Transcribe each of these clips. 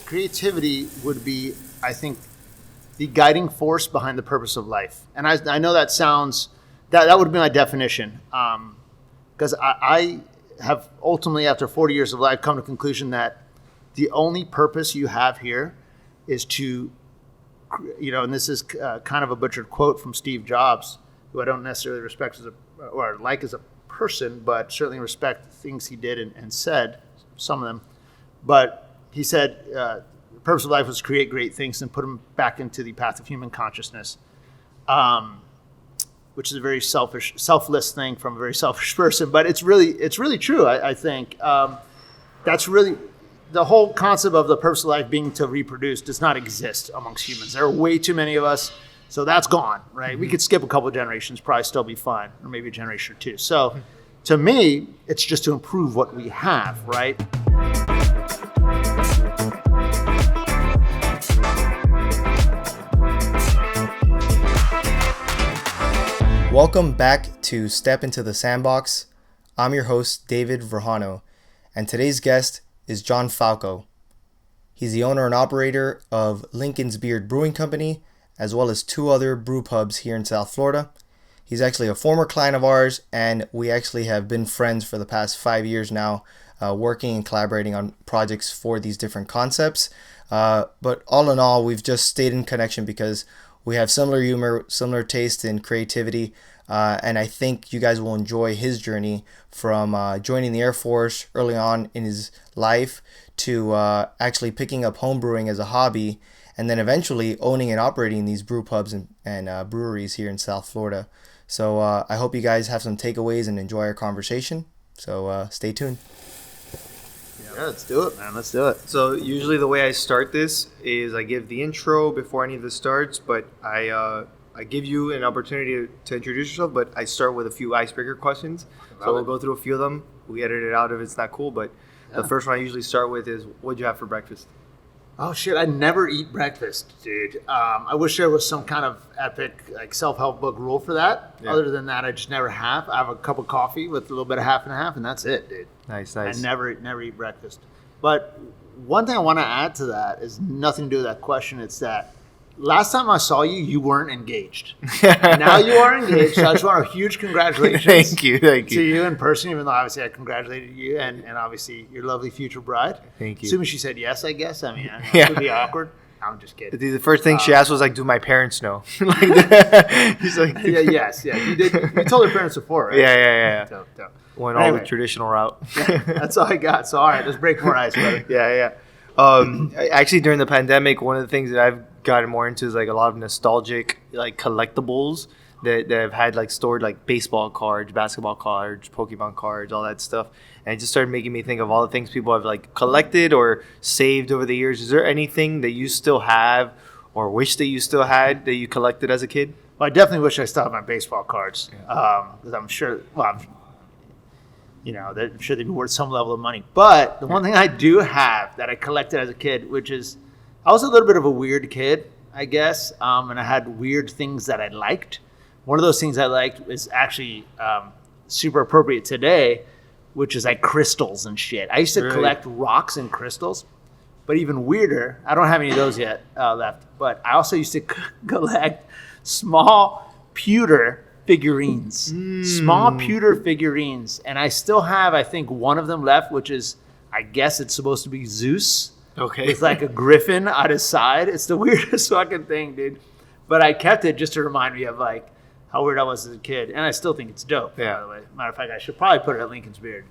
creativity would be, I think, the guiding force behind the purpose of life. And I know that sounds, that would be my definition. Because I have ultimately, after 40 years of life, come to the conclusion that the only purpose you have here is to, and this is kind of a butchered quote from Steve Jobs, who I don't necessarily respect or like as a person, but certainly respect the things he did and said, some of them. But he said, the purpose of life was to create great things and put them back into the path of human consciousness, which is a very selfless thing from a very selfish person. But it's really true. I think that's really the whole concept of the purpose of life being to reproduce does not exist amongst humans. There are way too many of us, so that's gone, right? Mm-hmm. We could skip a couple of generations, probably still be fine, or maybe a generation or two. So to me, it's just to improve what we have, right? Welcome back to Step Into The Sandbox. I'm your host, David Verjano, and today's guest is John Falco. He's the owner and operator of Lincoln's Beard Brewing Company, as well as 2 other brew pubs here in South Florida. He's actually a former client of ours, and we actually have been friends for the past 5 years now, working and collaborating on projects for these different concepts. But all in all, we've just stayed in connection because we have similar humor, similar taste in creativity, and I think you guys will enjoy his journey from joining the Air Force early on in his life to actually picking up homebrewing as a hobby, and then eventually owning and operating these brew pubs and breweries here in South Florida. So I hope you guys have some takeaways and enjoy our conversation. So stay tuned. Yeah, let's do it, man. Let's do it. So usually the way I start this is I give the intro before any of this starts, but I give you an opportunity to introduce yourself, but I start with a few icebreaker questions. So we'll go through a few of them. We edit it out if it's not cool, but the first one I usually start with is, what'd you have for breakfast? Oh, shit. I never eat breakfast, dude. I wish there was some kind of epic self-help book rule for that. Yeah. Other than that, I just never have. I have a cup of coffee with a little bit of half and half, and that's it, dude. Nice. I never eat breakfast. But one thing I want to add to that is nothing to do with that question. It's that last time I saw you, you weren't engaged. Now you are engaged, so I just want a huge congratulations. Thank you. To you in person, even though obviously I congratulated you and obviously your lovely future bride. Thank you. Assuming she said yes, I guess. I mean, it would be awkward. I'm just kidding. The first thing she asked was do my parents know? He's like, yes. You did. You told her parents before, right? Yeah. Dope. Went all the traditional route. Yeah, that's all I got. So all right, let's break more ice, brother. Yeah. Actually, during the pandemic, one of the things that I've gotten more into is a lot of nostalgic collectibles that have had stored baseball cards, basketball cards, Pokemon cards, all that stuff. And it just started making me think of all the things people have collected or saved over the years. Is there anything that you still have or wish that you still had that you collected as a kid? Well, I definitely wish I still had my baseball cards because I'm sure. Well, I'm sure they'd be worth some level of money. But the one thing I do have that I collected as a kid, which is, I was a little bit of a weird kid, I guess, and I had weird things that I liked. One of those things I liked is actually super appropriate today, which is crystals and shit. I used to collect rocks and crystals, but even weirder, I don't have any of those yet left, but I also used to collect small pewter figurines. Small pewter figurines. And I still have, I think, one of them left, which is, I guess it's supposed to be Zeus. Okay. It's like a griffin on his side. It's the weirdest fucking thing, dude. But I kept it just to remind me of how weird I was as a kid. And I still think it's dope, by the way. Matter of fact, I should probably put it at Lincoln's Beard.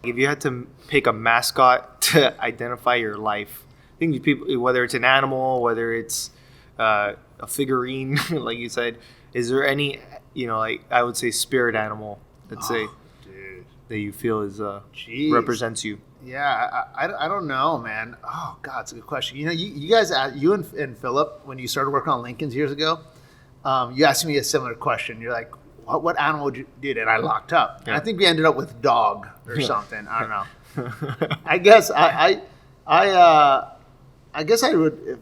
If you had to pick a mascot to identify your life, I think people, whether it's an animal, whether it's a figurine, like you said, is there any, I would say spirit animal, let's say, dude, that you feel is represents you? Yeah, I don't know, man. Oh, God, it's a good question. You guys, you and Philip, when you started working on Lincoln's years ago, you asked me a similar question. You're like, what animal would you do? And I locked up. Yeah. And I think we ended up with dog or something. I don't know. I guess I guess I would,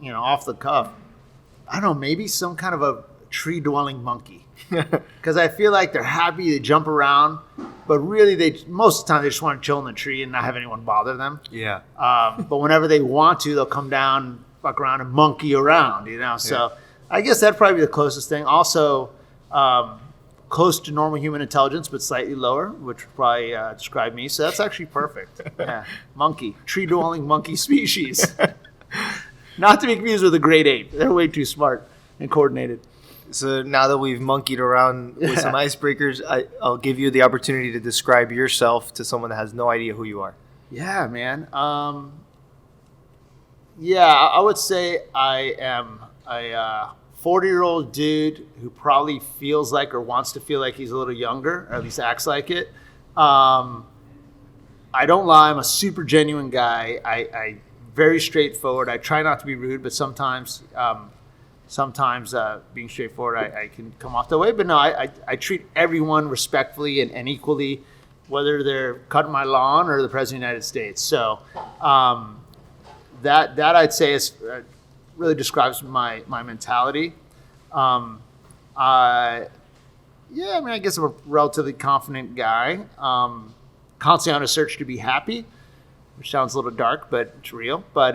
off the cuff, I don't know, maybe some kind of a tree-dwelling monkey. Because I feel like they're happy, they jump around, but really most of the time they just want to chill in the tree and not have anyone bother them. Yeah. But whenever they want to, they'll come down, fuck around, and monkey around. So I guess that'd probably be the closest thing. Also, close to normal human intelligence, but slightly lower, which would probably describe me. So that's actually perfect. Yeah, monkey, tree-dwelling monkey species. Not to be confused with a great ape. They're way too smart and coordinated. So now that we've monkeyed around with some icebreakers, I'll give you the opportunity to describe yourself to someone that has no idea who you are. Yeah, man. I would say I am a 40-year-old dude who probably feels like or wants to feel like he's a little younger, or at least acts like it. I don't lie. I'm a super genuine guy. I very straightforward. I try not to be rude, but sometimes being straightforward, I can come off that way. But no, I treat everyone respectfully and equally, whether they're cutting my lawn or the President of the United States. So that I'd say is really describes my mentality. I guess I'm a relatively confident guy. Constantly on a search to be happy, which sounds a little dark, but it's real. But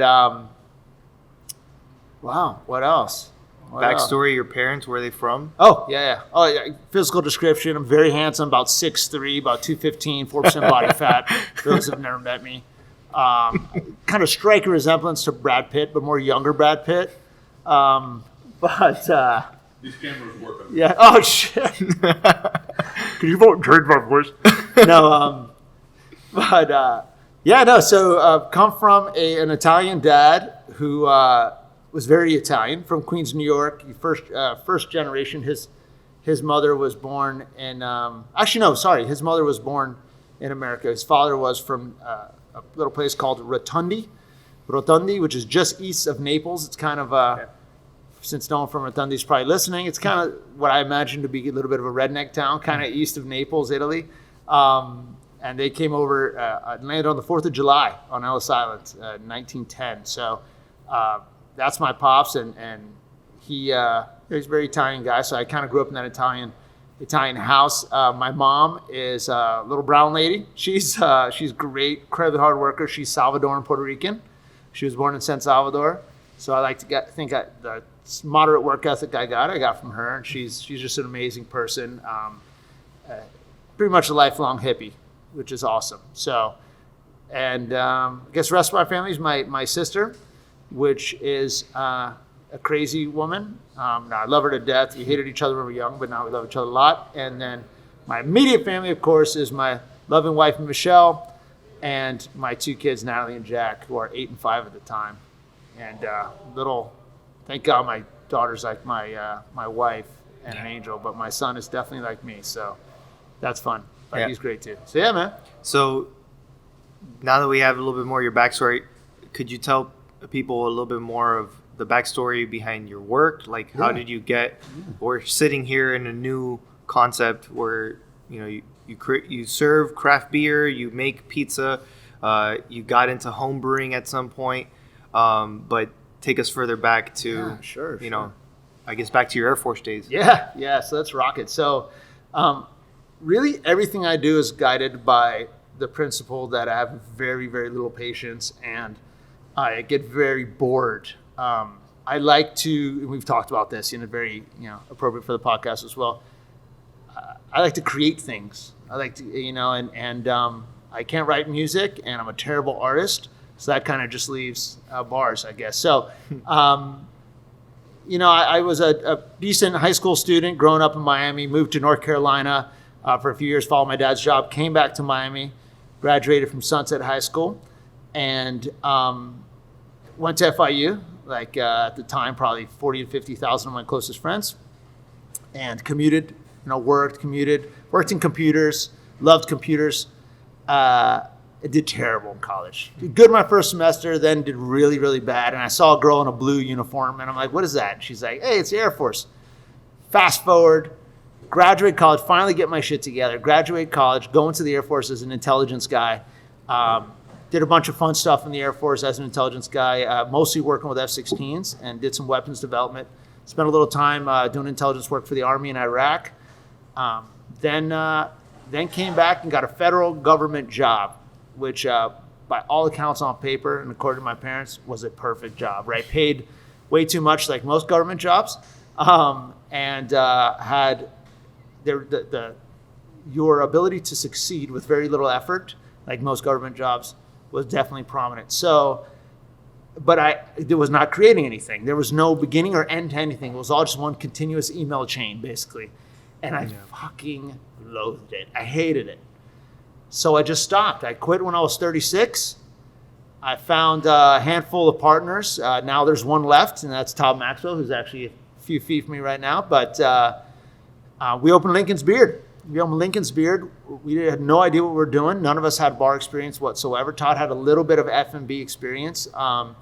wow, what else? Backstory, your parents, where are they from? Oh, yeah. Physical description, I'm very handsome, about 6'3", about 215, 4% body fat, for those who have never met me. Kind of striking resemblance to Brad Pitt, but more younger Brad Pitt. These cameras work on Yeah. Oh, shit. Can you vote and change my voice? No, So come from an Italian dad who was very Italian, from Queens, New York. First generation. His mother was born in. His mother was born in America. His father was from a little place called Rotondi, which is just east of Naples. It's kind of since no one from Rotondi is probably listening, it's kind of what I imagine to be a little bit of a redneck town, kind of east of Naples, Italy. And they came over and landed on the 4th of July on Ellis Island, 1910. So that's my pops, and he's a very Italian guy. So I kind of grew up in that Italian house. My mom is a little brown lady. She's great, incredibly hard worker. She's Salvadoran, Puerto Rican. She was born in San Salvador. So I like to think the moderate work ethic I got from her, and she's just an amazing person. Pretty much a lifelong hippie, which is awesome. So, and I guess the rest of my family is my sister, which is a crazy woman. Now I love her to death. We hated each other when we were young, but now we love each other a lot. And then my immediate family, of course, is my loving wife, Michelle, and my two kids, Natalie and Jack, who are 8 and 5 at the time. And thank God my daughter's like my wife and an angel, but my son is definitely like me. So that's fun. But he's great too. So yeah, man. So now that we have a little bit more of your backstory, could you tell people a little bit more of the backstory behind your work? Like, how did you get? We're sitting here in a new concept where you serve craft beer, you make pizza, you got into home brewing at some point, but take us further back to I guess back to your Air Force days. Yeah. So let's rock it. So really everything I do is guided by the principle that I have very, very little patience, and I get very bored. I like to, and we've talked about this in a very, appropriate for the podcast as well. I like to create things. I like to, I can't write music, and I'm a terrible artist. So that kind of just leaves bars, I guess. So, I was a decent high school student growing up in Miami, moved to North Carolina for a few years, followed my dad's job, came back to Miami, graduated from Sunset High School, and went to FIU, at the time, probably 40 to 50,000 of my closest friends, and commuted, worked in computers, loved computers. I did terrible in college. Did good my first semester, then did really, really bad. And I saw a girl in a blue uniform, and I'm like, what is that? And she's like, hey, it's the Air Force. Fast forward, graduate college, finally get my shit together. Graduate college, go into the Air Force as an intelligence guy. Did a bunch of fun stuff in the Air Force as an intelligence guy, mostly working with F-16s, and did some weapons development. Spent a little time doing intelligence work for the Army in Iraq. Then then came back and got a federal government job, which by all accounts on paper and according to my parents was a perfect job, right? Paid way too much like most government jobs, and had your ability to succeed with very little effort, like most government jobs, was definitely prominent. So, but I was not creating anything. There was no beginning or end to anything. It was all just one continuous email chain, basically. And I fucking loathed it. I hated it. So I just stopped. I quit when I was 36. I found a handful of partners. Now there's one left, and that's Todd Maxwell, who's actually a few feet from me right now. But we opened Lincoln's Beard. We opened Lincoln's Beard. We had no idea what we were doing. None of us had bar experience whatsoever. Todd had a little bit of F&B experience and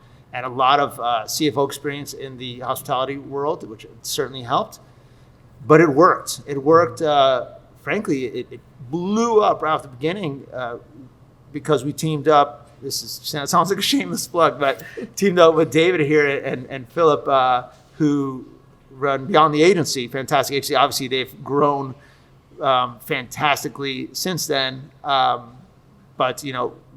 a lot of CFO experience in the hospitality world, which certainly helped. But it worked. It worked. Frankly, it blew up right off the beginning because we teamed up. Sounds like a shameless plug, but teamed up with David here and Philip, who run Beyond the Agency, fantastic agency. Obviously, they've grown fantastically since then. But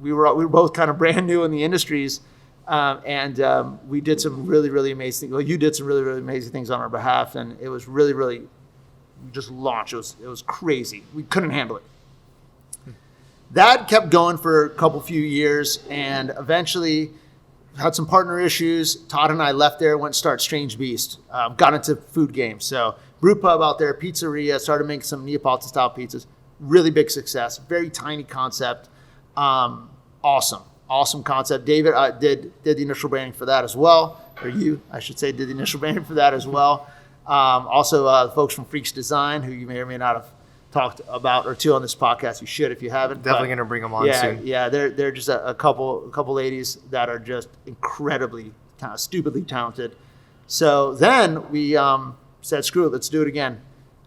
we were both kind of brand new in the industries, and we did some really, really amazing. Well, you did some really, really amazing things on our behalf, and it was really, really just launched. It was crazy. We couldn't handle it. That kept going for a few years, and eventually had some partner issues. Todd and I left there, went to start Strange Beast, got into food games. So brew pub out there, pizzeria, started making some Neapolitan style pizzas. Really big success, very tiny concept. Awesome concept. David did the initial branding for that as well, or you, I should say, did the initial branding for that as well. Also, the folks from Freaks Design, who you may or may not have talked about or two on this podcast. You should if you haven't. Definitely going to bring them on soon. Yeah, they're just a couple ladies that are just incredibly, kind of stupidly talented. So then we said, screw it, let's do it again.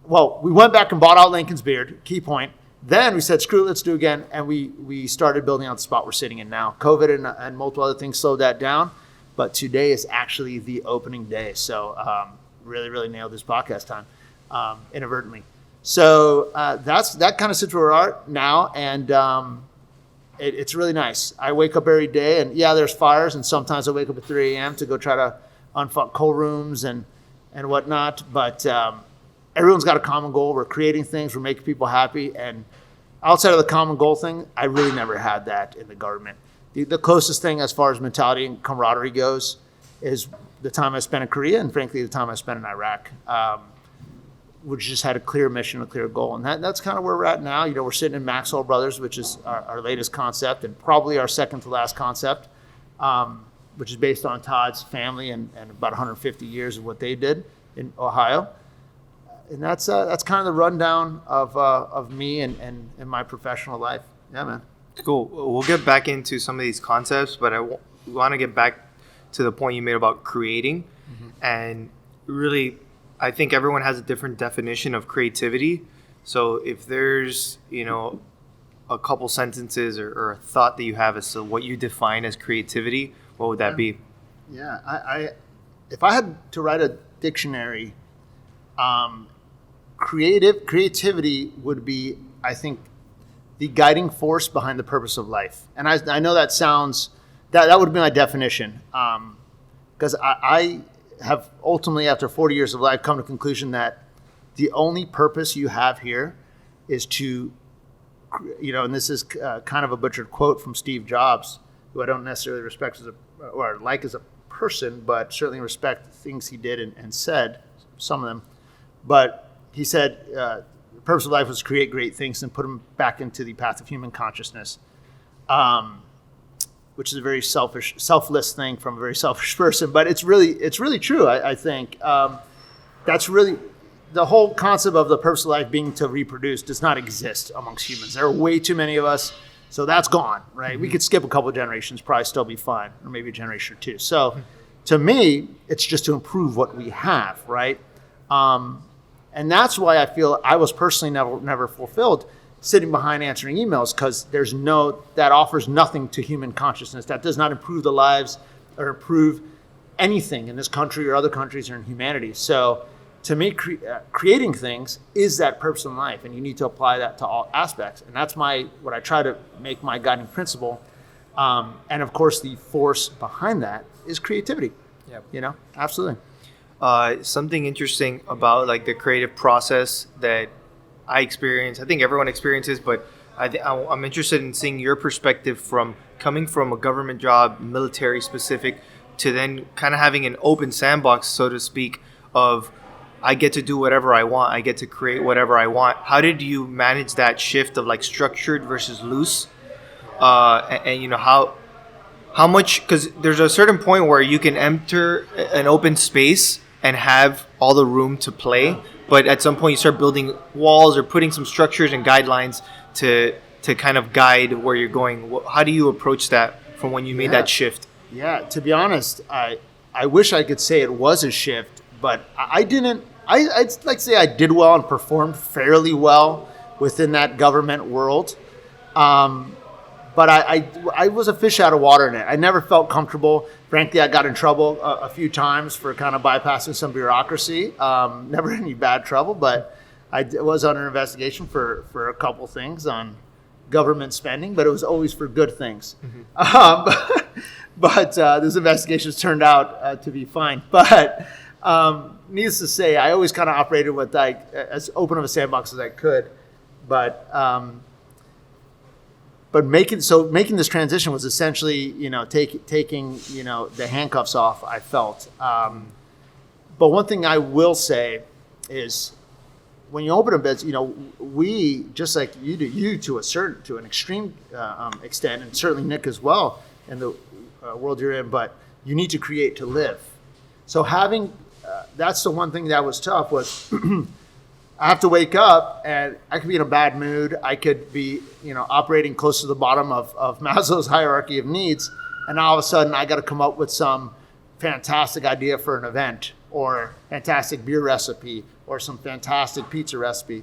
Well, we went back and bought out Lincoln's Beard, key point. Then we said, screw it, let's do it again. And we started building out the spot we're sitting in now. COVID and multiple other things slowed that down. But today is actually the opening day. So really, really nailed this podcast time inadvertently. So that kind of sits where we are now. And it's really nice. I wake up every day and there's fires. And sometimes I wake up at 3 a.m. to go try to unfuck cold rooms and whatnot. But everyone's got a common goal. We're creating things. We're making people happy. And outside of the common goal thing, I really never had that in the government. The closest thing as far as mentality and camaraderie goes is the time I spent in Korea and, frankly, the time I spent in Iraq, which just had a clear mission, a clear goal. And that's kind of where we're at now. We're sitting in Maxwell Bros, which is our latest concept and probably our second to last concept, which is based on Todd's family and about 150 years of what they did in Ohio. And that's kind of the rundown of me and my professional life. Yeah, man. Cool. We'll get back into some of these concepts, but I want to get back to the point you made about creating. Mm-hmm. And really, I think everyone has a different definition of creativity. So if there's, a couple sentences or a thought that you have as to what you define as creativity, what would that be? Yeah, I if I had to write a dictionary, creativity would be, I think, the guiding force behind the purpose of life. And I know that sounds, that would be my definition. Because I have ultimately, after 40 years of life, come to the conclusion that the only purpose you have here is to, and this is kind of a butchered quote from Steve Jobs, who I don't necessarily respect as a person, but certainly respect things he did and said, some of them. But he said, the purpose of life was to create great things and put them back into the path of human consciousness, which is a very selfless thing from a very selfish person. But it's really true, I think. That's really the whole concept of the purpose of life being to reproduce does not exist amongst humans. There are way too many of us, so that's gone, right? Mm-hmm. We could skip a couple of generations, probably still be fine, or maybe a generation or two. So to me, it's just to improve what we have, right? And that's why I feel I was personally never fulfilled sitting behind answering emails, because that offers nothing to human consciousness. That does not improve the lives or improve anything in this country or other countries or in humanity. So to me, creating things is that purpose in life, and you need to apply that to all aspects. And that's what I try to make my guiding principle. And of course, the force behind that is creativity. Yep. Absolutely. Something interesting about like the creative process that I experience, I think everyone experiences, but I'm interested in seeing your perspective from coming from a government job, military specific, to then kind of having an open sandbox, so to speak, of I get to do whatever I want. I get to create whatever I want. How did you manage that shift of like structured versus loose? And how much, because there's a certain point where you can enter an open space and have all the room to play. But at some point you start building walls or putting some structures and guidelines to kind of guide where you're going. How do you approach that from when you made that shift? Yeah, to be honest, I wish I could say it was a shift, but I didn't. I'd like to say I did well and performed fairly well within that government world. But I was a fish out of water in it. I never felt comfortable. Frankly, I got in trouble a few times for kind of bypassing some bureaucracy. Never any bad trouble, but I was under investigation for a couple things on government spending, but it was always for good things. Mm-hmm. But those investigations turned out to be fine. But needless to say, I always kind of operated with as open of a sandbox as I could. But making this transition was essentially, taking the handcuffs off. I felt. But one thing I will say is, when you open a business, we, just like you do, you to an extreme extent, and certainly Nick as well in the world you're in. But you need to create to live. So that's the one thing that was tough was. I have to wake up and I could be in a bad mood. I could be, operating close to the bottom of Maslow's hierarchy of needs. And all of a sudden I got to come up with some fantastic idea for an event or fantastic beer recipe or some fantastic pizza recipe,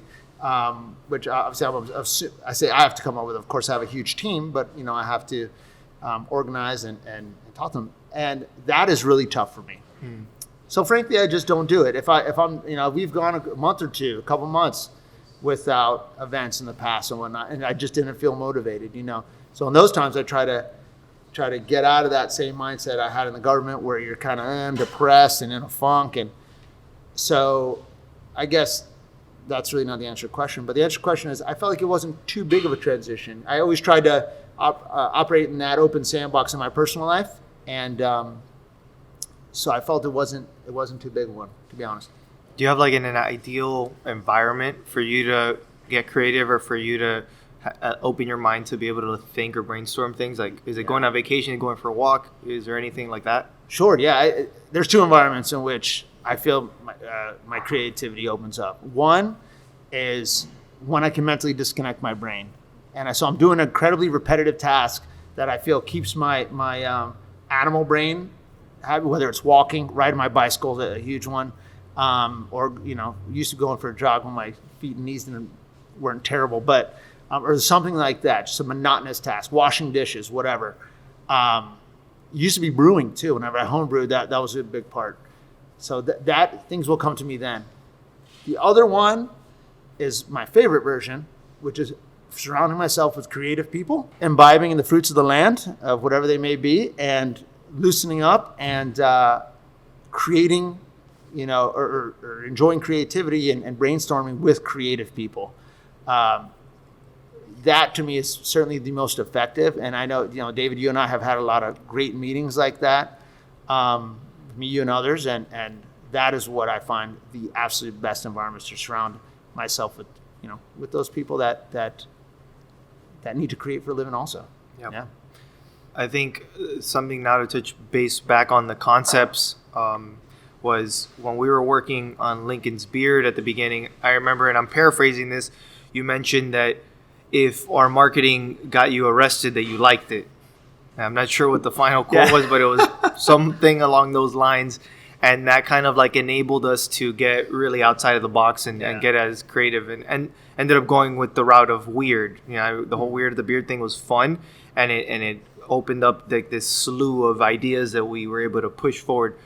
which obviously I say I have to come up with. Of course, I have a huge team, but, I have to organize and talk to them. And that is really tough for me. So frankly, I just don't do it. If I'm, we've gone a month or two, a couple months without events in the past and whatnot, and I just didn't feel motivated, So in those times, I try to get out of that same mindset I had in the government, where you're kind of depressed and in a funk. And so, I guess that's really not the answer to the question. But the answer to the question is, I felt like it wasn't too big of a transition. I always tried to operate in that open sandbox in my personal life, and so I felt it wasn't too big a one, to be honest. Do you have like an ideal environment for you to get creative, or for you to open your mind to be able to think or brainstorm things? Like, is it going on vacation, going for a walk? Is there anything like that? Sure, yeah. There's two environments in which I feel my creativity opens up. One is when I can mentally disconnect my brain. And so I'm doing an incredibly repetitive task that I feel keeps my animal brain, whether it's walking, riding my bicycle, a huge one, or used to going for a jog when my feet and knees weren't terrible, but or something like that, just a monotonous task, washing dishes, whatever. Used to be brewing too. Whenever I homebrewed, that was a big part. So that things will come to me then. The other one is my favorite version, which is surrounding myself with creative people, imbibing in the fruits of the land, of whatever they may be, and loosening up and creating, or enjoying creativity and brainstorming with creative people. That to me is certainly the most effective. And I know, David, you and I have had a lot of great meetings like that, me, you, and others. And that is what I find the absolute best environments to surround myself with, with those people that need to create for a living also. Yep. Yeah. I think something now to touch base back on the concepts was when we were working on Lincoln's Beard at the beginning. I remember, and I'm paraphrasing this, you mentioned that if our marketing got you arrested, that you liked it. I'm not sure what the final quote was, but it was something along those lines. And that kind of like enabled us to get really outside of the box and get as creative, and ended up going with the route of weird. The whole Weird of the Beard thing was fun, and it opened up like this slew of ideas that we were able to push forward.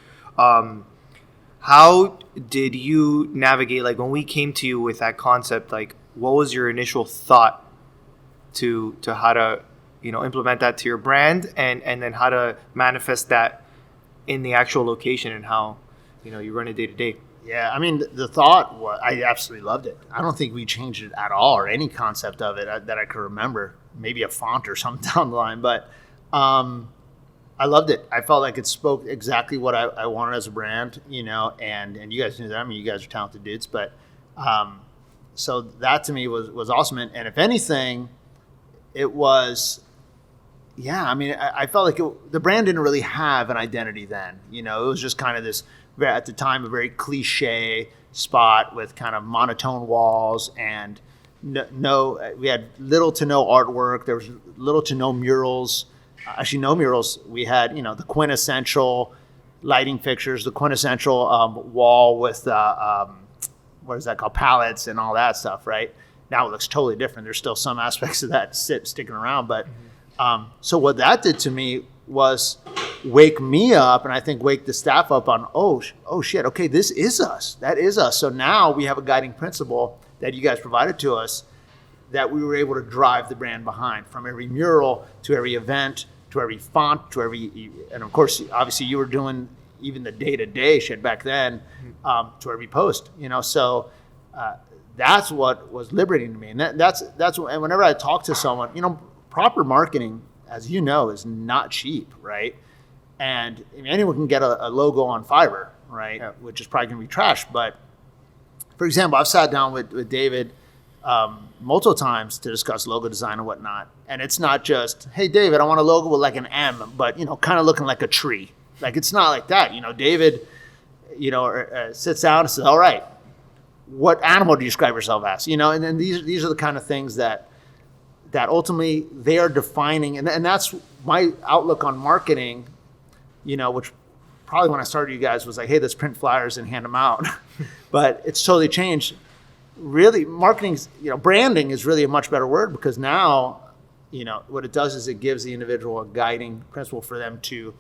how did you navigate, like when we came to you with that concept, like what was your initial thought to how to, implement that to your brand, and then how to manifest that in the actual location, and how, you run it day to day? Yeah, I mean, the thought was, I absolutely loved it. I don't think we changed it at all, or any concept of it that I could remember. Maybe a font or something down the line, but I loved it. I felt like it spoke exactly what I wanted as a brand, and you guys knew that. I mean, you guys are talented dudes, but so that to me was awesome. And if anything, it was, yeah, I mean, I felt like the brand didn't really have an identity then. It was just kind of this, at the time, a very cliche spot with kind of monotone walls, and we had little to no artwork. There was little to no murals. Actually, no murals. We had, the quintessential lighting fixtures, the quintessential wall with, what is that called, pallets and all that stuff, right? Now it looks totally different. There's still some aspects of that sticking around. But so what that did to me was wake me up, and I think wake the staff up on, oh shit, okay, this is us. That is us. So now we have a guiding principle that you guys provided to us that we were able to drive the brand behind, from every mural to every event to every font to every, and of course, obviously you were doing even the day-to-day shit back then, to every post, so that's what was liberating to me. And that's and whenever I talk to someone, proper marketing, as you know, is not cheap, right? And anyone can get a logo on Fiverr, right? Yeah. Which is probably going to be trash. But for example, I've sat down with David multiple times to discuss logo design and whatnot. And it's not just, hey, David, I want a logo with like an M, but, kind of looking like a tree. Like, it's not like that. David, sits down and says, all right, what animal do you describe yourself as? And then these are the kind of things that ultimately they are defining. And that's my outlook on marketing, which probably when I started you guys was like, hey, let's print flyers and hand them out. But it's totally changed. Really, marketing's, branding is really a much better word, because now, what it does is it gives the individual a guiding principle for them to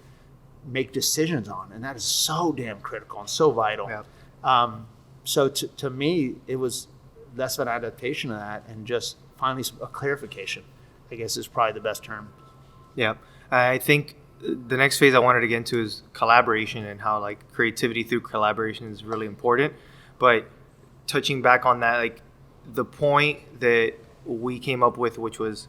make decisions on. And that is so damn critical and so vital. Yeah. So to me, it was less of an adaptation of that and just finally a clarification, I guess, is probably the best term. Yeah. I think the next phase I wanted to get into is collaboration, and how like creativity through collaboration is really important. But touching back on that, like the point that we came up with, which was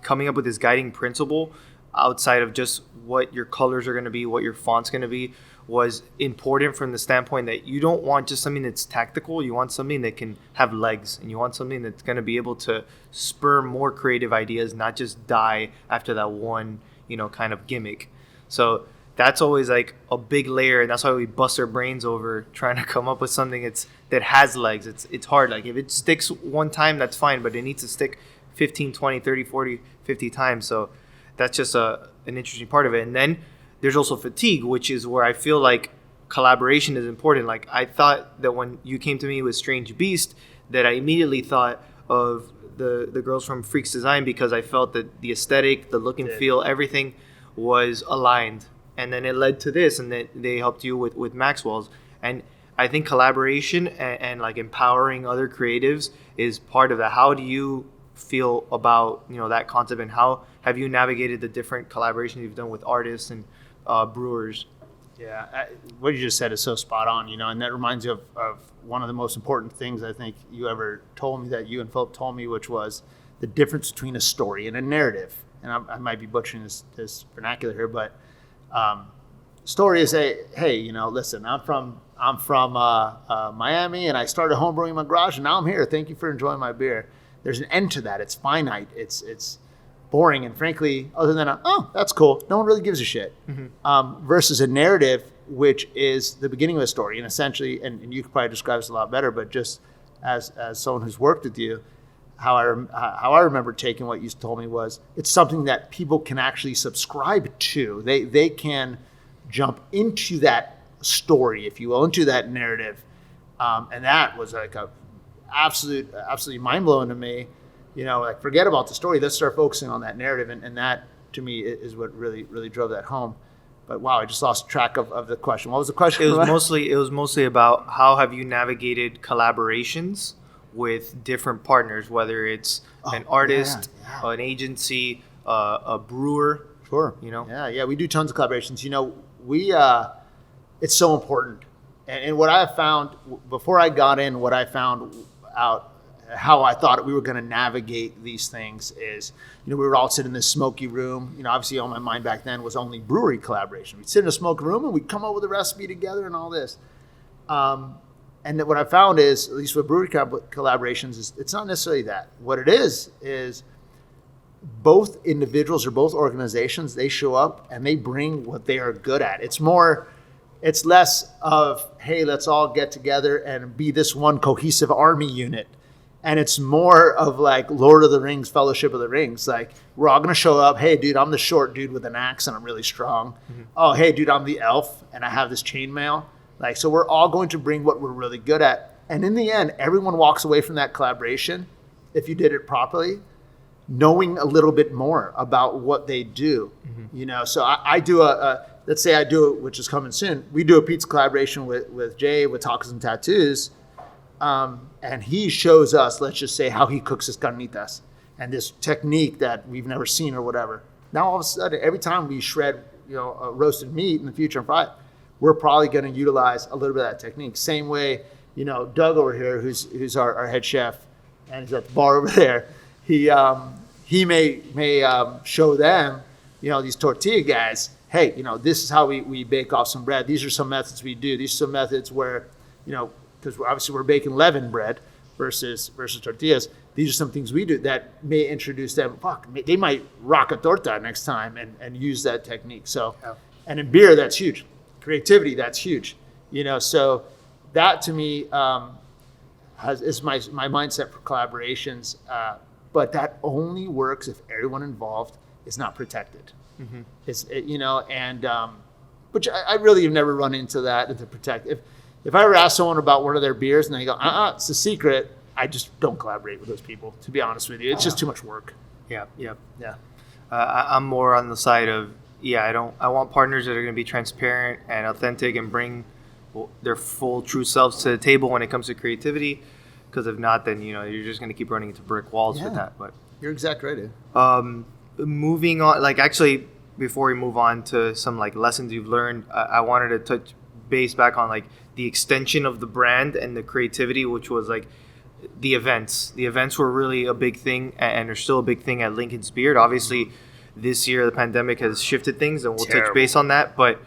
coming up with this guiding principle outside of just what your colors are going to be, what your font's going to be, was important from the standpoint that you don't want just something that's tactical. You want something that can have legs, and you want something that's going to be able to spur more creative ideas, not just die after that one, kind of gimmick. So that's always like a big layer, and that's why we bust our brains over trying to come up with something that has legs. It's hard. Like if it sticks one time, that's fine, but it needs to stick 15, 20, 30, 40, 50 times. So that's just an interesting part of it. And then there's also fatigue, which is where I feel like collaboration is important. Like I thought that when you came to me with Strange Beast, that I immediately thought of the girls from Freaks Design, because I felt that the aesthetic, the look and feel, everything was aligned. And then it led to this, and then they helped you with Maxwell's. And I think collaboration and like empowering other creatives is part of that. How do you feel about that concept, and how have you navigated the different collaborations you've done with artists and brewers? Yeah, what you just said is so spot on, and that reminds you of one of the most important things I think you ever told me, that you and Philip told me, which was the difference between a story and a narrative. And I might be butchering this vernacular here, but story is hey, listen, I'm from Miami, and I started homebrewing in my garage, and now I'm here. Thank you for enjoying my beer. There's an end to that. It's finite. It's boring, and frankly, other than that's cool, no one really gives a shit. Mm-hmm. Versus a narrative, which is the beginning of a story, and essentially, and you could probably describe this a lot better, but just as someone who's worked with you, how I remember taking what you told me was, it's something that people can actually subscribe to. They can jump into that story, if you will, into that narrative, and that was like a absolutely mind blowing to me. Like forget about the story. Let's start focusing on that narrative, and that to me is what really drove that home. But wow, I just lost track of the question. What was the question? It was mostly about how have you navigated collaborations with different partners, whether it's an artist, an agency, a brewer. Sure. Yeah, we do tons of collaborations. We it's so important. And what I have found before I got in, what I found out how I thought we were going to navigate these things is, we were all sitting in this smoky room. Obviously on my mind back then was only brewery collaboration. We'd sit in a smoky room and we'd come up with a recipe together and all this. And what I found is, at least with brewery collaborations, is it's not necessarily that. What it is both individuals or both organizations, they show up and they bring what they are good at. It's less of, hey, let's all get together and be this one cohesive army unit. And it's more of like Lord of the Rings, Fellowship of the Rings. Like, we're all going to show up. Hey, dude, I'm the short dude with an axe and I'm really strong. Mm-hmm. Oh, hey, dude, I'm the elf and I have this chainmail. Like, so we're all going to bring what we're really good at. And in the end, everyone walks away from that collaboration, if you did it properly, knowing a little bit more about what they do. Mm-hmm. So I do let's say I do it, which is coming soon. We do a pizza collaboration with Jay with Tacos and Tattoos. And he shows us, let's just say, how he cooks his carnitas and this technique that we've never seen or whatever. Now, all of a sudden, every time we shred, a roasted meat in the future and fry it, we're probably going to utilize a little bit of that technique. Same way, Doug over here, who's our head chef, and he's at the bar over there. He may show them, these tortilla guys, hey, this is how we bake off some bread. These are some methods we do. These are some methods where, because obviously we're baking leavened bread versus tortillas. These are some things we do that may introduce them. They might rock a torta next time and use that technique. So, and in beer, that's huge. Creativity, that's huge. So that to me is my mindset for collaborations. But that only works if everyone involved is not protected. Mm-hmm. Which I really have never run into that to protect. If I ever ask someone about one of their beers and they go, it's a secret, I just don't collaborate with those people, to be honest with you. It's just too much work. Yeah. I'm more on the side of, I want partners that are going to be transparent and authentic and bring their full true selves to the table when it comes to creativity. Because if not, then, you're just going to keep running into brick walls with that. But you're exactly right. Moving on, before we move on to some lessons you've learned, I wanted to touch base back on the extension of the brand and the creativity, which was the events. The events were really a big thing and are still a big thing at Lincoln's Beard. Obviously, this year the pandemic has shifted things, and we'll touch base on that. But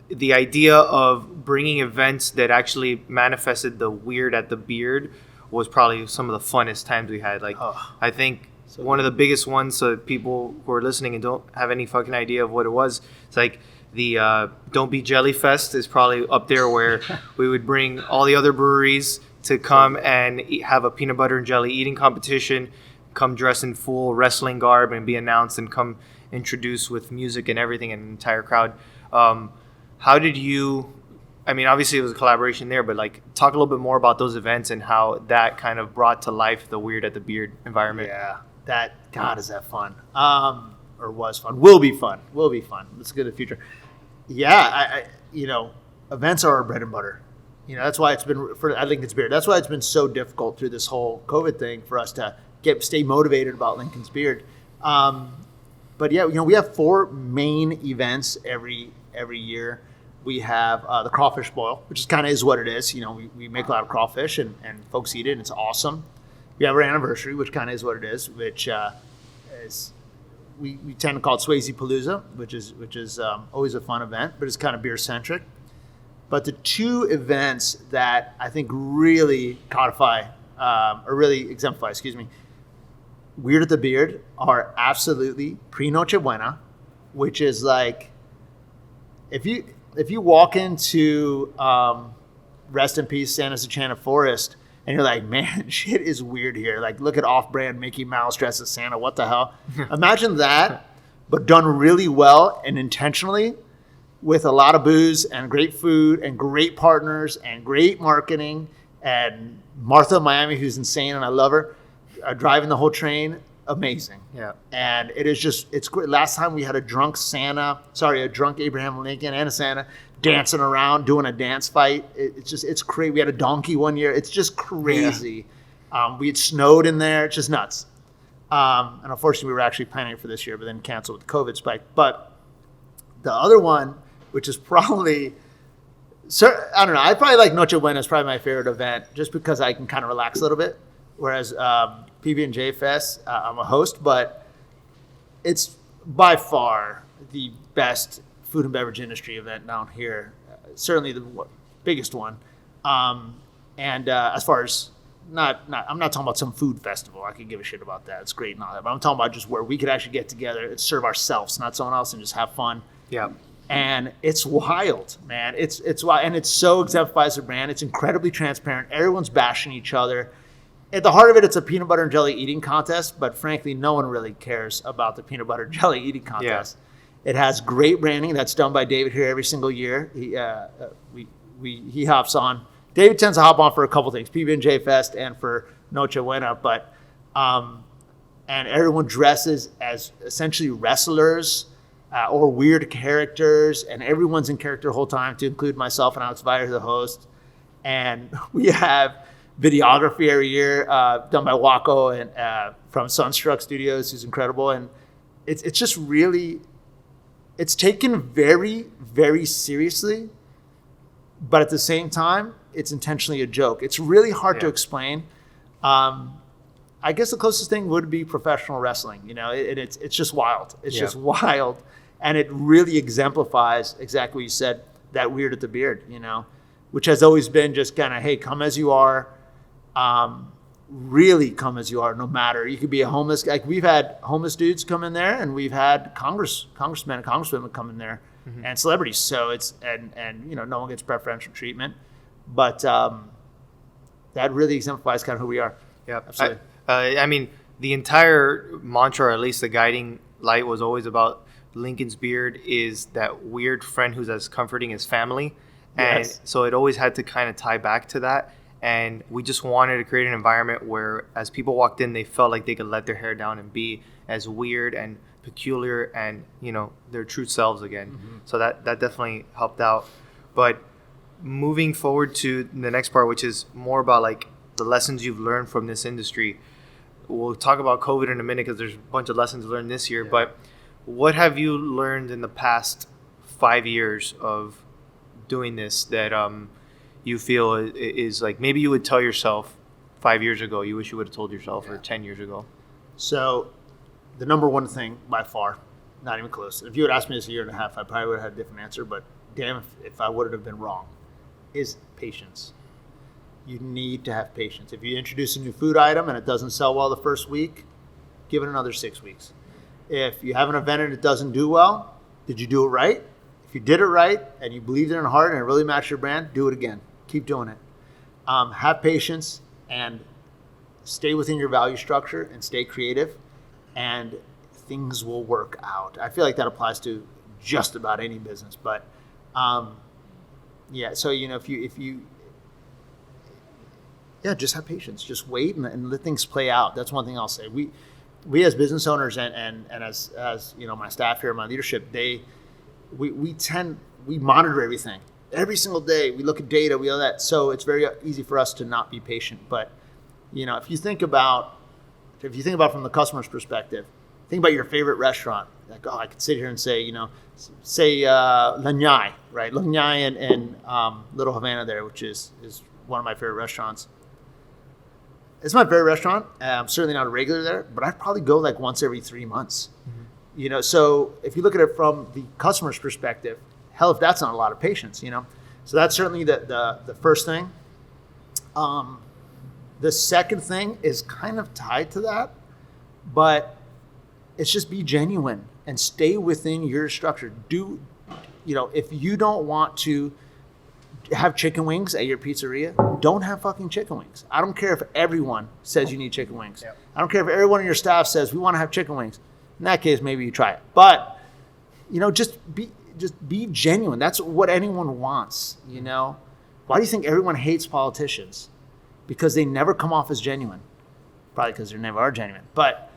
the idea of bringing events that actually manifested the weird at the Beard was probably some of the funnest times we had. I think one of the biggest ones, so people who are listening and don't have any fucking idea of what it was, it's the Don't Be Jelly Fest is probably up there, where we would bring all the other breweries to come and have a peanut butter and jelly eating competition, come dressed in full wrestling garb and be announced, and come introduced with music and everything, and an entire crowd. How did you, obviously it was a collaboration there, but talk a little bit more about those events and how that kind of brought to life the Weird at the Beard environment. Yeah, is that fun? Or was fun. Will be fun. Let's go to the future. Yeah, events are our bread and butter. That's why it's been, I think it's Beard. That's why it's been so difficult through this whole COVID thing for us to stay motivated about Lincoln's Beard. But yeah, we have 4 main events every year. We have the crawfish boil, which is what it is. We make a lot of crawfish and folks eat it, and it's awesome. We have our anniversary, which kind of is what it is, which is we tend to call it Swayze Palooza, which is always a fun event, but it's kind of beer centric. But the 2 events that I think really codify or really exemplify, Weird at the Beard are absolutely Pre-Noche Buena, which is if you walk into Rest in Peace Santa Susana Forest and you're like, man, shit is weird here. Look at off-brand Mickey Mouse dressed as Santa. What the hell? Imagine that, but done really well and intentionally, with a lot of booze and great food and great partners and great marketing, and Martha Miami, who's insane and I love her, driving the whole train. amazing. Yeah. And it is just, it's great. Last time we had a drunk Abraham Lincoln and a Santa dancing around doing a dance fight. It's crazy. We had a donkey one year. It's just crazy. Yeah. We had snowed in there. It's just nuts. And unfortunately, we were actually planning it for this year, but then canceled with the COVID spike. But the other one, which is probably, I don't know, I probably like Noche Buena is probably my favorite event just because I can kind of relax a little bit. Whereas PB&J Fest, I'm a host, but it's by far the best food and beverage industry event down here. Certainly the biggest one. And as far as I'm not talking about some food festival. I could give a shit about that. It's great and all that. But I'm talking about just where we could actually get together and serve ourselves, not someone else, and just have fun. Yeah. And it's wild, man. It's wild. And it so exemplifies the brand. It's incredibly transparent. Everyone's bashing each other. At the heart of it, it's a peanut butter and jelly eating contest. But frankly, no one really cares about the peanut butter and jelly eating contest. Yeah. It has great branding that's done by David here every single year. He hops on. David tends to hop on for a couple things, PB&J Fest and for Noche Buena, but and everyone dresses as essentially wrestlers or weird characters, and everyone's in character the whole time, to include myself and Alex Vire, the host. And we have videography every year done by Waco and from Sunstruck Studios, who's incredible, and it's just really, it's taken very, very seriously, but at the same time, it's intentionally a joke. It's really hard to explain. I guess the closest thing would be professional wrestling. You know, it's just wild. It's just wild, and it really exemplifies exactly what you said. That weird at the beard, you know, which has always been just kind of, hey, come as you are. Really come as you are, no matter. You could be a homeless. Like we've had homeless dudes come in there, and we've had congressmen and congresswomen come in there, and celebrities. So it's and you know, no one gets preferential treatment. But that really exemplifies kind of who we are. Yeah, absolutely. I mean, the entire mantra, or at least the guiding light, was always about Lincoln's beard is that weird friend who's as comforting as family. And so it always had to kind of tie back to that. And we just wanted to create an environment where as people walked in, they felt like they could let their hair down and be as weird and peculiar and, you know, their true selves again. Mm-hmm. So that definitely helped out. But moving forward to the next part, which is more about like the lessons you've learned from this industry. We'll talk about COVID in a minute because there's a bunch of lessons learned this year. But what have you learned in the past 5 years of doing this that you feel is like maybe you would tell yourself 5 years ago you wish you would have told yourself or 10 years ago? So the number one thing by far, not even close. If you had asked me this a year and a half, I probably would have had a different answer. But damn if I would have been wrong. Is patience. You need to have patience. If you introduce a new food item and it doesn't sell well the first week, give it another 6 weeks. If you have an event and it doesn't do well, did you do it right? If you did it right and you believed in it hard and it really matched your brand, do it again. Keep doing it. Have patience and stay within your value structure and stay creative, and things will work out. I feel like that applies to just about any business, but so you know, if you just have patience, just wait and let things play out. That's one thing I'll say. We as business owners and as you know, my staff here, my leadership, we monitor everything every single day. We look at data, we all that. So it's very easy for us to not be patient. But you know, if you think about from the customer's perspective, think about your favorite restaurant. Like, I could sit here and say, you know, L'Agnai, right? L'Agnai in Little Havana there, which is one of my favorite restaurants. It's my favorite restaurant. I'm certainly not a regular there, but I'd probably go like once every 3 months. Mm-hmm. You know, so if you look at it from the customer's perspective, hell, if that's not a lot of patience, you know. So that's certainly the first thing. The second thing is kind of tied to that, but it's just be genuine and stay within your structure. You know, if you don't want to have chicken wings at your pizzeria, don't have fucking chicken wings. I don't care if everyone says you need chicken wings. Yep. I don't care if everyone on your staff says we want to have chicken wings. In that case, maybe you try it. But, you know, just be genuine. That's what anyone wants, you know. Why do you think everyone hates politicians? Because they never come off as genuine. Probably because they never are genuine. But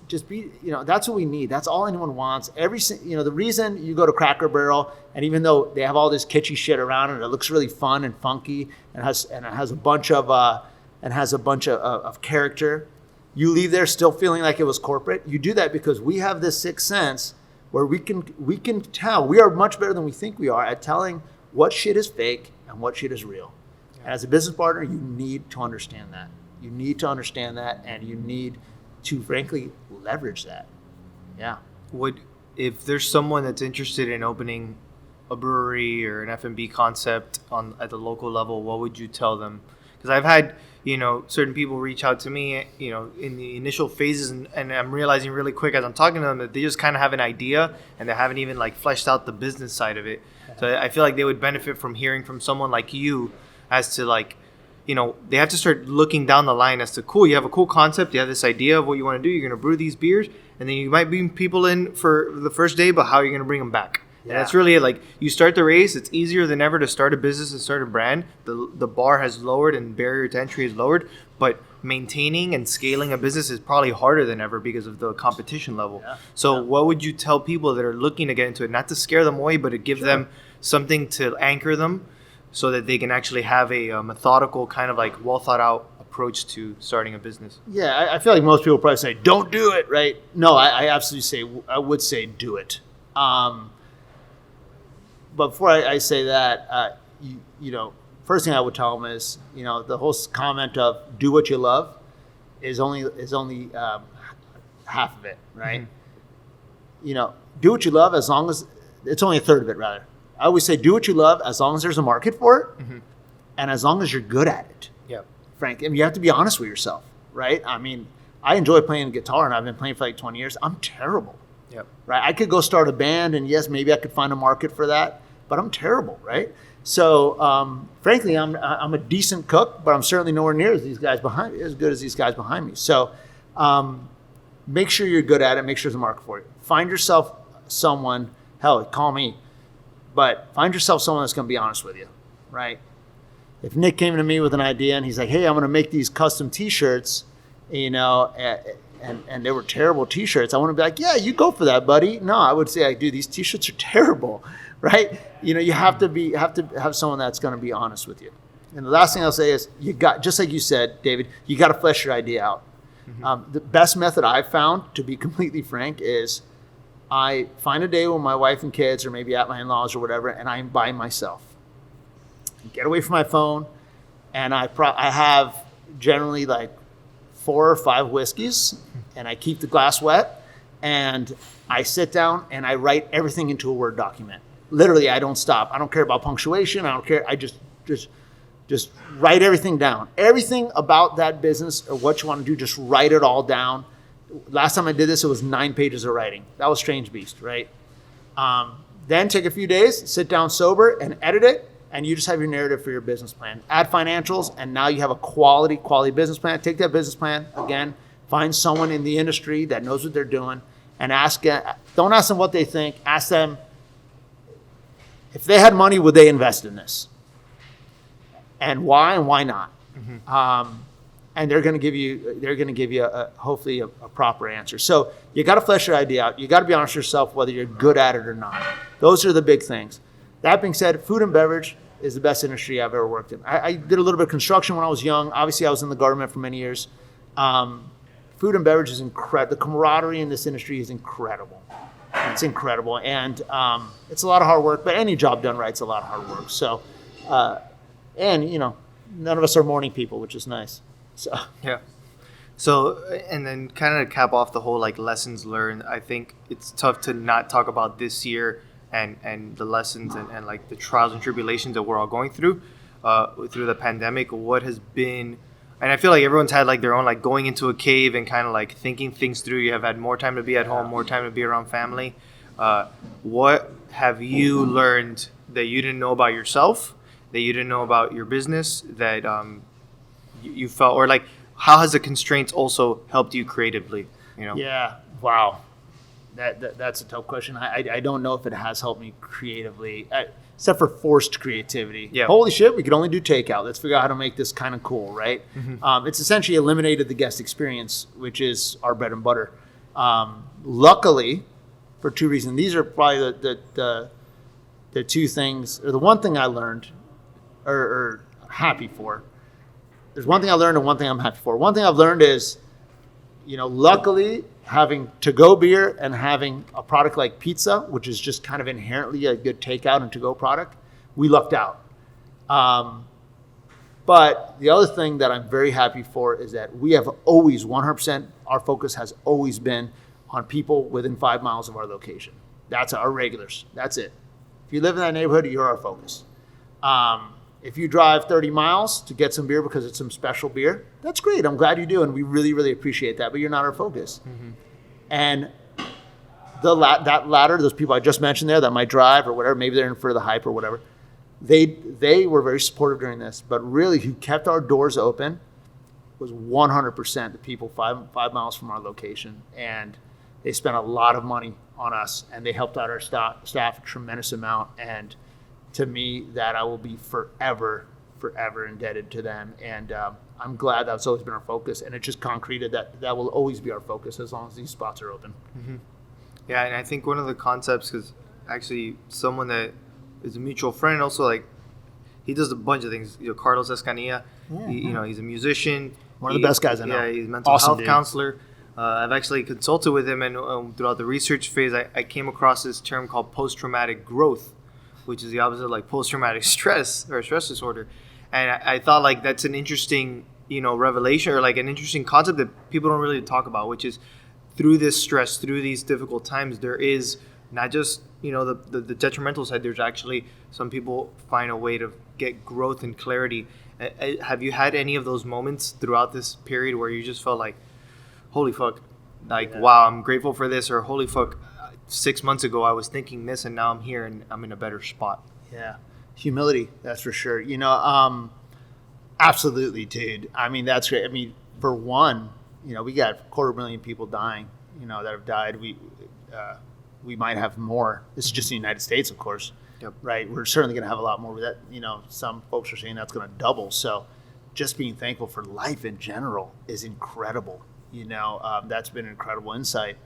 Just be, that's what we need. That's all anyone wants. The reason you go to Cracker Barrel, and even though they have all this kitschy shit around it, it looks really fun and funky, and it has a bunch of character. You leave there still feeling like it was corporate. You do that because we have this sixth sense where we can tell. We are much better than we think we are at telling what shit is fake and what shit is real. Yeah. And as a business partner, you need to understand that. You need to understand that, and you need to frankly leverage that. Yeah. If there's someone that's interested in opening a brewery or an F&B concept at the local level, what would you tell them? Because I've had certain people reach out to me in the initial phases, and I'm realizing really quick as I'm talking to them that they just kind of have an idea and they haven't even like fleshed out the business side of it. So I feel like they would benefit from hearing from someone like you as to like, they have to start looking down the line as to, cool, you have a cool concept, you have this idea of what you want to do, you're going to brew these beers, and then you might bring people in for the first day, but how are you going to bring them back? Yeah. And that's really it. Like, you start the race, it's easier than ever to start a business and start a brand. The bar has lowered and barrier to entry is lowered, but maintaining and scaling a business is probably harder than ever because of the competition level. Yeah. So what would you tell people that are looking to get into it, not to scare them away, but to give them something to anchor them, so that they can actually have a methodical, kind of like well thought out approach to starting a business? Yeah, I feel like most people probably say, don't do it, right? No, I would say do it. But before I say that, first thing I would tell them is, the whole comment of do what you love is only half of it, right? Mm-hmm. Do what you love as long as it's only a third of it, rather. I always say do what you love as long as there's a market for it, mm-hmm. and as long as you're good at it. Yeah, Frank. You have to be honest with yourself, right? I mean, I enjoy playing guitar, and I've been playing for like 20 years. I'm terrible. Yep. Right? I could go start a band, and yes, maybe I could find a market for that, but I'm terrible, right? So, frankly, I'm a decent cook, but I'm certainly nowhere near as good as these guys behind me. So, make sure you're good at it. Make sure there's a market for it. Find yourself someone. Hell, call me. But find yourself someone that's going to be honest with you, right? If Nick came to me with an idea and he's like, hey, I'm going to make these custom T-shirts, and they were terrible T-shirts, I want to be like, yeah, you go for that, buddy. No, I would say, like, dude, these T-shirts are terrible, right? You have to have someone that's going to be honest with you. And the last thing I'll say is, just like you said, David, you got to flesh your idea out. Mm-hmm. The best method I've found, to be completely frank, is I find a day with my wife and kids, or maybe at my in-laws or whatever, and I'm by myself. Get away from my phone, and I have generally like 4 or 5 whiskeys, and I keep the glass wet, and I sit down and I write everything into a Word document. Literally, I don't stop. I don't care about punctuation. I don't care. I just write everything down. Everything about that business or what you want to do, just write it all down. Last time I did this, it was 9 pages of writing. That was Strange Beast, right? Then take a few days, sit down sober, and edit it, and you just have your narrative for your business plan. Add financials, and now you have a quality business plan. Take that business plan, again, find someone in the industry that knows what they're doing, and don't ask them what they think. Ask them, if they had money, would they invest in this? And why not? Mm-hmm. And they're going to give you hopefully a proper answer. So you got to flesh your idea out. You got to be honest with yourself whether you're good at it or not. Those are the big things. That being said, food and beverage is the best industry I've ever worked in. I did a little bit of construction when I was young. Obviously, I was in the government for many years. Food and beverage is incredible. The camaraderie in this industry is incredible. It's incredible, and it's a lot of hard work. But any job done right is a lot of hard work. So, none of us are morning people, which is nice. So yeah. So, and then kind of to cap off the whole like lessons learned, I think it's tough to not talk about this year and the lessons and like the trials and tribulations that we're all going through the pandemic. What has been, and I feel like everyone's had like their own like going into a cave and kind of like thinking things through. You have had more time to be at home, more time to be around family. What have you learned that you didn't know about yourself, that you didn't know about your business, that you felt, or like how has the constraints also helped you creatively? Yeah. Wow. That's a tough question. I don't know if it has helped me creatively, except for forced creativity. Yeah. Holy shit, we could only do takeout. Let's figure out how to make this kind of cool, right? It's essentially eliminated the guest experience, which is our bread and butter. Luckily, for two reasons. These are probably the two things, or the one thing I learned, or happy for. There's one thing I learned and one thing I'm happy for. One thing I've learned is, luckily, having to-go beer and having a product like pizza, which is just kind of inherently a good takeout and to-go product, we lucked out. But the other thing that I'm very happy for is that we have always, 100%, our focus has always been on people within 5 miles of our location. That's our regulars. That's it. If you live in that neighborhood, you're our focus. If you drive 30 miles to get some beer because it's some special beer, that's great. I'm glad you do, and we really, really appreciate that, but you're not our focus. And that ladder, those people I just mentioned there that might drive or whatever, maybe they're in for the hype or whatever, they were very supportive during this, but really who kept our doors open was 100% the people 5 miles from our location, and they spent a lot of money on us, and they helped out our staff a tremendous amount, and to me, that I will be forever indebted to them. And I'm glad that's always been our focus. And it just concreted that will always be our focus as long as these spots are open. Yeah, and I think one of the concepts, because actually someone that is a mutual friend, also like he does a bunch of things. Carlos Escanilla, he's a musician. One of the best guys I know. Yeah, he's a mental health counselor. I've actually consulted with him, and throughout the research phase, I came across this term called post-traumatic growth, which is the opposite of like post-traumatic stress or stress disorder. And I thought like that's an interesting, revelation, or like an interesting concept that people don't really talk about, which is through this stress, through these difficult times, there is not just, the detrimental side, there's actually some people find a way to get growth and clarity. Have you had any of those moments throughout this period where you just felt like, holy fuck, like, wow, I'm grateful for this, or holy fuck, 6 months ago I was thinking this and now I'm here and I'm in a better spot? Yeah. Humility, that's for sure. Absolutely, dude. I mean, that's great. I mean, for one, we got 250,000 people dying, that have died. We might have more. This is just the United States, of course. Yep. Right. We're certainly going to have a lot more with that. Some folks are saying that's going to double. So just being thankful for life in general is incredible. That's been an incredible insight.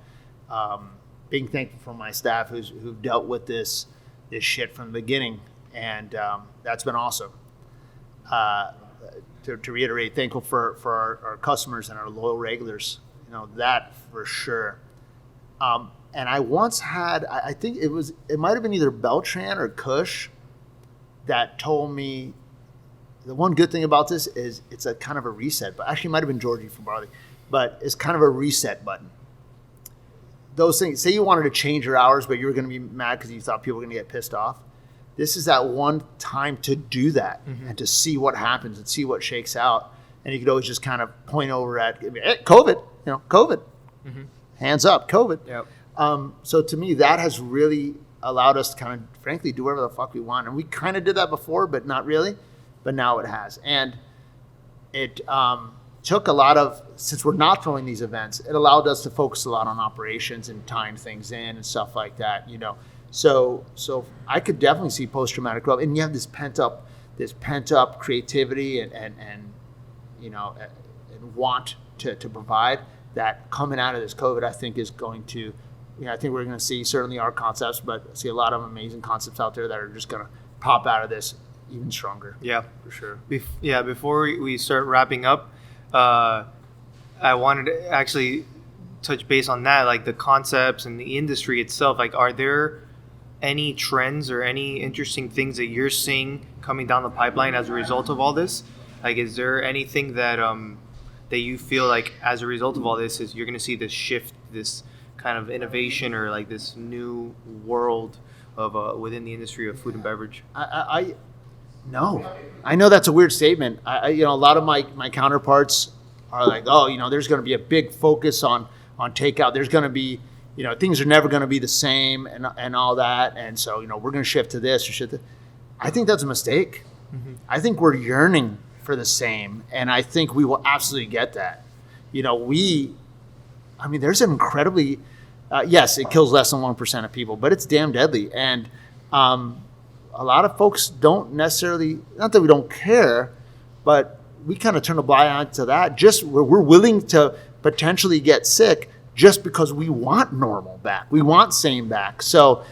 Being thankful for my staff who've dealt with this shit from the beginning, and that's been awesome. To reiterate, thankful for our customers and our loyal regulars, that for sure. And I once had, I think it might have been either Beltran or Kush that told me the one good thing about this is it's a kind of a reset, but actually it might have been Georgie from Barley, but it's kind of a reset button. Those things, say you wanted to change your hours, but you were going to be mad because you thought people were going to get pissed off. This is that one time to do that and to see what happens and see what shakes out. And you could always just kind of point over at COVID, COVID, hands up, COVID. Yep. So to me, that has really allowed us to kind of, frankly, do whatever the fuck we want. And we kind of did that before, but not really. But now it has. And it took a lot of, since we're not throwing these events, it allowed us to focus a lot on operations and tying things in and stuff like that, So I could definitely see post-traumatic growth. And you have this pent up creativity and want to provide that coming out of this COVID, I think is going to, I think we're going to see certainly our concepts, but see a lot of amazing concepts out there that are just going to pop out of this even stronger. Yeah, for sure. Before we start wrapping up, I wanted to actually touch base on that, like the concepts and the industry itself. Like, are there any trends or any interesting things that you're seeing coming down the pipeline as a result of all this? Like, is there anything that that you feel like as a result of all this is you're going to see this shift, this kind of innovation, or like this new world of within the industry of food and beverage? No, I know that's a weird statement. A lot of my counterparts are like, there's going to be a big focus on takeout. There's going to be, things are never going to be the same and all that. And so, we're going to shift to this or shift to. I think that's a mistake. I think we're yearning for the same, and I think we will absolutely get that. There's an incredibly yes, it kills less than 1% of people, but it's damn deadly. And a lot of folks don't necessarily, not that we don't care, but we kind of turn a blind eye to that. Just we're willing to potentially get sick just because we want normal back. We want sane back. So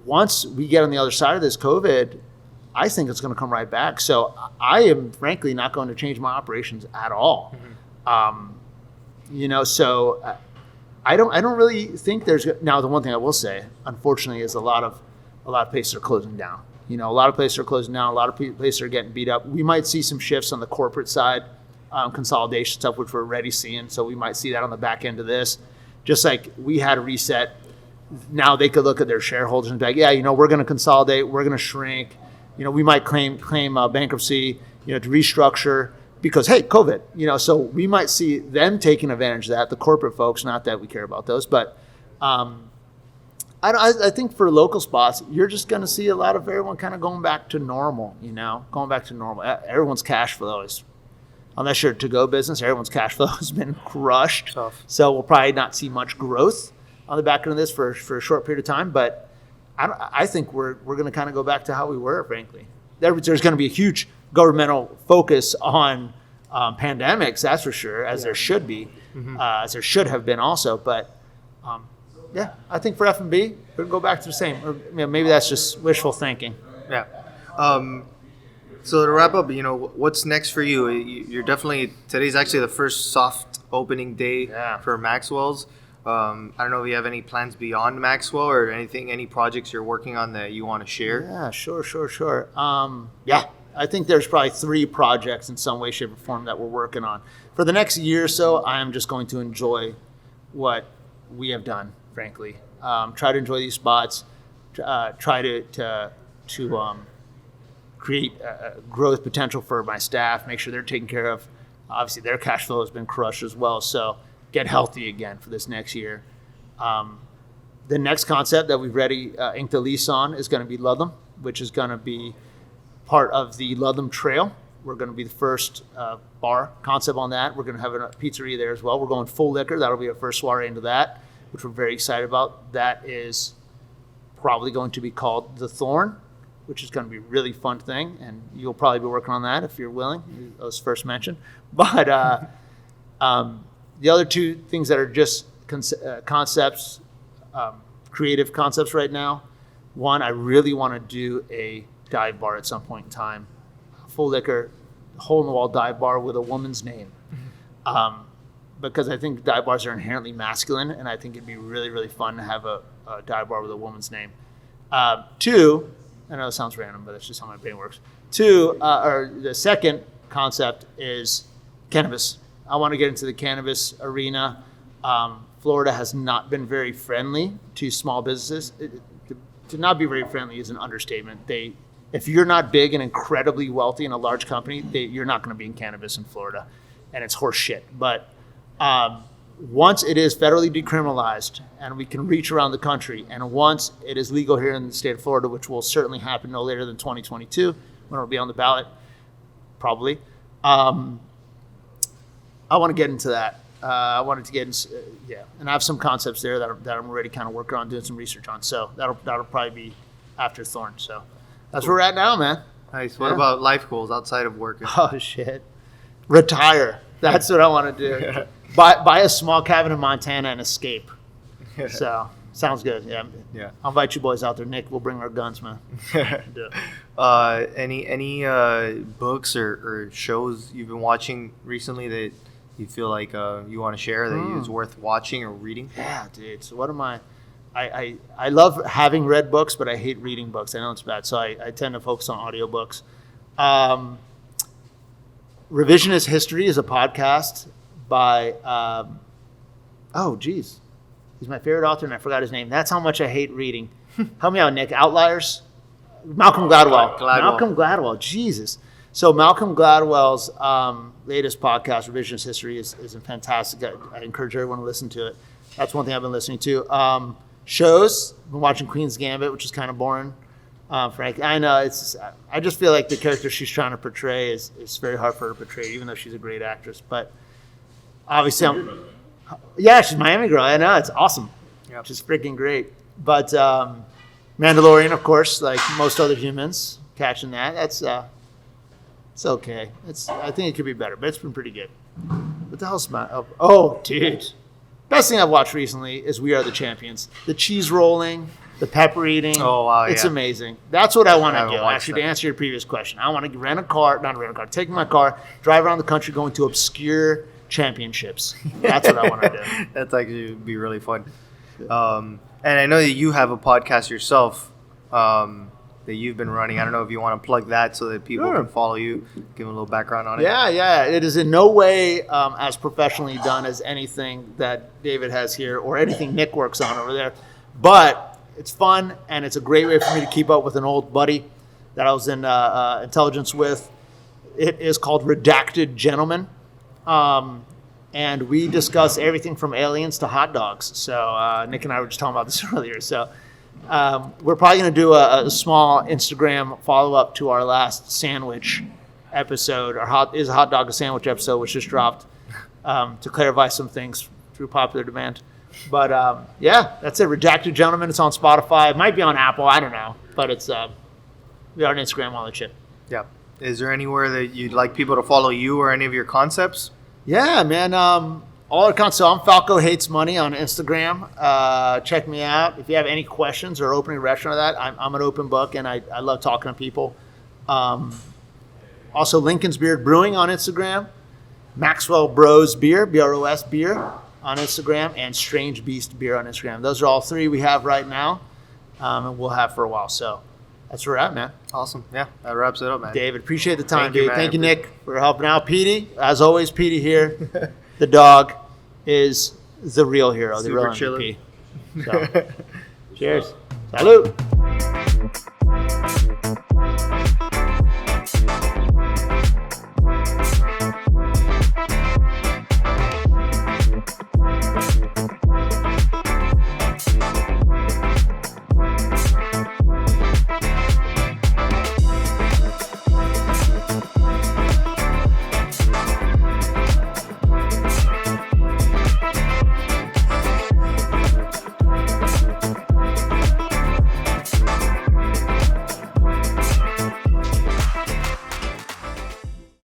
once we get on the other side of this COVID, I think it's going to come right back. So I am frankly not going to change my operations at all. So I don't really think there's, now the one thing I will say, unfortunately, is a lot of places are closing down. A lot of places are closing down. A lot of places are getting beat up. We might see some shifts on the corporate side, consolidation stuff, which we're already seeing. So we might see that on the back end of this. Just like we had a reset, now they could look at their shareholders and be like, yeah, we're going to consolidate, we're going to shrink. We might claim bankruptcy, to restructure because, hey, COVID. So we might see them taking advantage of that. The corporate folks, not that we care about those, but I think for local spots, you're just going to see a lot of everyone kind of going back to normal, going back to normal. Everyone's cash flow is, unless you're a to-go business, everyone's cash flow has been crushed. Tough. So we'll probably not see much growth on the back end of this for a short period of time. But I think we're going to kind of go back to how we were, frankly. There's going to be a huge governmental focus on pandemics, that's for sure, as there should be, as there should have been also. But yeah, I think for F&B, we're going to go back to the same. Or maybe that's just wishful thinking. Yeah. So to wrap up, what's next for you? You're definitely, today's actually the first soft opening day for Maxwell's. I don't know if you have any plans beyond Maxwell or any projects you're working on that you want to share. Yeah, sure. I think there's probably 3 projects in some way, shape, or form that we're working on. For the next year or so, I am just going to enjoy what we have done, frankly. Try to enjoy these spots, try to create growth potential for my staff, make sure they're taken care of. Obviously, their cash flow has been crushed as well, so get healthy again for this next year. The next concept that we've already inked a lease on is going to be Ludlam, which is going to be part of the Ludlam Trail. We're going to be the first bar concept on that. We're going to have a pizzeria there as well. We're going full liquor. That'll be our first soiree into that, which we're very excited about. That is probably going to be called The Thorn, which is going to be a really fun thing, and you'll probably be working on that if you're willing, as first mentioned. But the other 2 things that are just concepts, creative concepts right now. One, I really want to do a dive bar at some point in time, full liquor, hole-in-the-wall dive bar with a woman's name, because I think dive bars are inherently masculine, and I think it'd be really, really fun to have a dive bar with a woman's name. 2, I know it sounds random, but that's just how my brain works. 2, or the second concept is cannabis. I want to get into the cannabis arena. Florida has not been very friendly to small businesses. To not be very friendly is an understatement. If you're not big and incredibly wealthy in a large company, you're not going to be in cannabis in Florida, and it's horse shit. But once it is federally decriminalized and we can reach around the country, and once it is legal here in the state of Florida, which will certainly happen no later than 2022, when it'll be on the ballot, probably, I want to get into that. I wanted to get into, and I have some concepts there that I'm already kind of working on, doing some research on. So that'll probably be after Thorn. So that's where we're at now, man. Nice. What about life goals outside of working? Oh shit, retire. That's what I want to do. Buy a small cabin in Montana and escape. So sounds good. Yeah. I'll invite you boys out there. Nick, we'll bring our guns, man. Do it. Any books or shows you've been watching recently that you feel like you want to share that is worth watching or reading? Yeah, dude. So what am I love having read books, but I hate reading books. I know it's bad. So I tend to focus on audiobooks. Revisionist History is a podcast by, he's my favorite author and I forgot his name. That's how much I hate reading. Help me out, Nick. Outliers? Malcolm Gladwell. Malcolm Gladwell. Jesus. So Malcolm Gladwell's latest podcast, Revisionist History, is fantastic. I encourage everyone to listen to it. That's one thing I've been listening to. Shows. I've been watching Queen's Gambit, which is kind of boring. Frank, I know I just feel like the character she's trying to portray is very hard for her to portray, even though she's a great actress. But obviously, Yeah, she's a Miami girl. I know, it's awesome. Yep. Which is freaking great. But Mandalorian, of course, like most other humans, catching that. That's it's okay. I think it could be better, but it's been pretty good. What the hell's my? Oh, dude, best thing I've watched recently is We Are the Champions. The cheese rolling, the pepper eating. Oh wow, it's yeah. amazing. That's what I want I to haven't do. watched Actually, that. to answer your previous question, I want to rent a car, take my car, drive around the country, going to obscure championships. That's what I want to do. That's actually would be really fun. And I know that you have a podcast yourself that you've been running. I don't know if you want to plug that so that people Sure. can follow you, give them a little background on it. Yeah. It is in no way as professionally done as anything that David has here or anything Nick works on over there. But it's fun, and it's a great way for me to keep up with an old buddy that I was in intelligence with. It is called Redacted Gentlemen. And we discuss everything from aliens to hot dogs. So Nick and I were just talking about this earlier. So we're probably going to do a small Instagram follow-up to our last sandwich episode. Our hot dog a sandwich episode, which just dropped, to clarify some things through popular demand. But yeah, that's it. Redacted Gentlemen. It's on Spotify. It might be on Apple. I don't know. But it's we are on Instagram, all that shit. Yeah. Is there anywhere that you'd like people to follow you or any of your concepts? Yeah, man. All accounts. So I'm Falco Hates Money on Instagram. Check me out. If you have any questions or opening a restaurant or that, I'm an open book, and I love talking to people. Also, Lincoln's Beard Brewing on Instagram. Maxwell Bros Beer, BROS Beer on Instagram, and Strange Beast Beer on Instagram. Those are all three we have right now, and we'll have for a while. So that's where we're at, man. Awesome. Yeah, that wraps it up, man. David, appreciate the time, Thank you, dude. man. Thank you, Nick, for helping out. Petey, as always, Petey here. The dog is the real hero, the Super real chiller. MVP. So, cheers. Salute.